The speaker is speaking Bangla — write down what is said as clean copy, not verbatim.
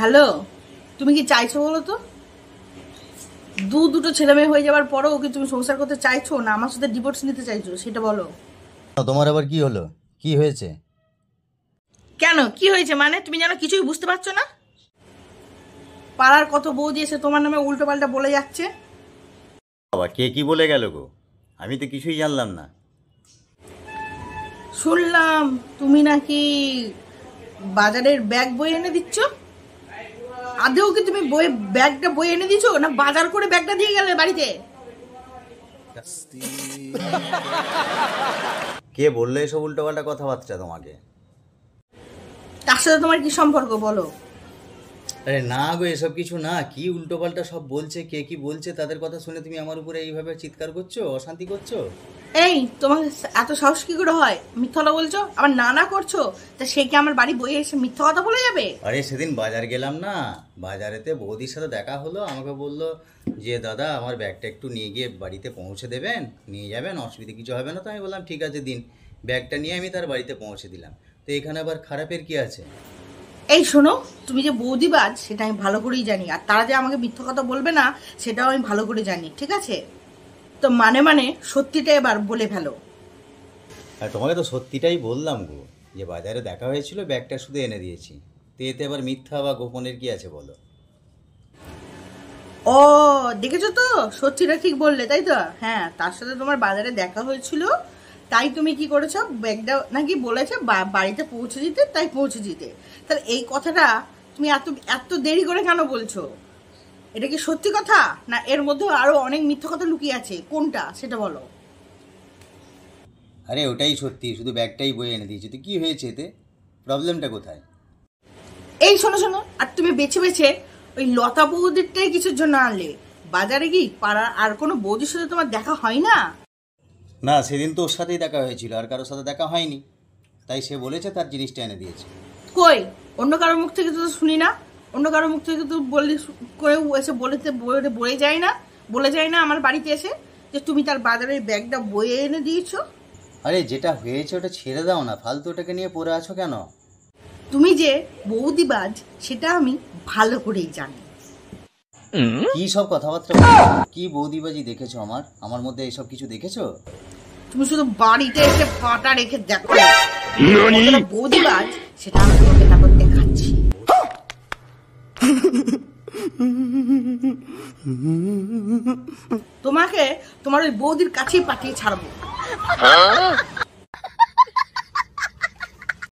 হ্যালো, তুমি কি চাইছো বলো তো? দুটো ছেলে মেয়ে হয়ে যাওয়ার পরও ওকে তুমি সংসার করতে চাইছো না আমার সাথে ডিভোর্স নিতে চাইছো সেটা বলো। তোমার আবার কি হলো? কি হয়েছে? কেন কি হয়েছে মানে তুমি জানো কিছুই বুঝতে পারছো না? পাড়ার কত বৌদি এসে তোমার নামে উল্টো পাল্টা বলে যাচ্ছে। বাবা, কে কি বলে গেল গো? আমি তো কিছুই জানলাম না। শুনলাম তুমি নাকি বাজারের ব্যাগ বই এনে দিচ্ছ। আদেও কি তুমি ব্যাগটা বই এনে দিছো না বাজার করে ব্যাগটা দিয়ে গেলে বাড়িতে? কে বললো এসব উল্টোপাল্টা কথাবার্তা তোমাকে? তার সাথে তোমার কি সম্পর্ক বলো? আরে না গো, এসব কিছু না। কি উল্টোপাল্টা সব বলছে, কে কি বলছে, তাদের কথা শুনে তুমি আমার উপরে এইভাবে চিৎকার করছো, অশান্তি করছো? এই তোমার এত সাহস কি করে হয়? মিথ্যা কথা বলছো, আবার না করছো। তা সে কি আমার বাড়ি বইয়ে এসে মিথ্যা কথা বলে যাবে? আরে সেদিন বাজার গেলাম না, বাজারেতে বৌদির সাথে দেখা হলো। আমাকে বলল যে দাদা আমার ব্যাগটা একটু নিয়ে গিয়ে বাড়িতে পৌঁছে দেবেন, নিয়ে যাবেন, অসুবিধা কিছু হবে না। তো আমি বললাম ঠিক আছে দিন। ব্যাগটা নিয়ে আমি তার বাড়িতে পৌঁছে দিলাম। তো এখানে আবার খারাপের কি আছে? এই শোনো, তুমি যে বৌদিবাজ সেটা আমি ভালো করেই জানি, আর তারা যে আমাকে মিথ্যা কথা বলবে না সেটাও আমি ভালো করে জানি, ঠিক আছে? তো মানে সত্যিটা এবার বলে ফেলো। আর তোমাকে তো সত্যিটাই বললাম গো, যে বাজারে দেখা হয়েছিল, ব্যাগটা শুধু এনে দিয়েছি। তো এতে আবার মিথ্যা বা গোপনের কি আছে বলো? ও, দেখেছো তো, সত্যিটা ঠিক বললে তাই তো? হ্যাঁ, তার সাথে তোমার বাজারে দেখা হয়েছিল, তাই তুমি কি করেছো, ব্যাগটা নাকি বলেছে বাড়িতে পৌঁছে দিতে, তাই পৌঁছে দিতে। তাহলে এই কথাটা তুমি এত এত দেরি করে কেন বলছো? এটা কি সত্যি কথা, না এর মধ্যে আরো অনেক মিথ্যা কথা লুকিয়ে আছে? কোনটা সেটা বলো। আরে ওটাই সত্যি, শুধু ব্যাগটাই বয়ে এনে দিয়েছি। তো কী হয়েছে এতে? প্রবলেমটা কোথায়? এই শোনো শোনো, আর তুমি বেছে বেছে ওই লতা বৌদিরটাই কিছুর জন্য আনলে। বাজারে কি পাড়ার আর কোনো বৌদির সাথে তোমার দেখা হয় না? না, সেদিন তো ওর সাথেই দেখা হয়েছিল, আর কারোর সাথে দেখা হয়নি। তাই সে বলেছে তার জিনিসটা এনে দিয়েছে। কই, অন্য কারোর মুখ থেকে তো শুনি না। অন্য কারোর মুখ থেকে তো বললে করে এসে বলে যায় না, বলে যায় না আমার বাড়িতে এসে যে তুমি তার বাজারের ব্যাগটা বয়ে এনে দিয়েছো। আরে যেটা হয়েছে ওটা ছেড়ে দাও না, ফালতু ওটাকে নিয়ে পড়ে আছো কেন? তুমি যে বৌদিবাজ সেটা আমি ভালো করেই জানি। কি সব কথাবার্তা বলছো? কি বৌদিবাজি দেখেছো আমার আমার মধ্যে? এসব কিছু দেখেছো? তুমি শুধু বাড়িতে এসে পাটা রেখে দেখো কতটা বৌদিবাজ, সেটা আমি তোমাকে তারপর দেখাচ্ছি। তোমাকে তোমার ওই বৌদির কাছেই পাঠিয়ে ছাড়বো।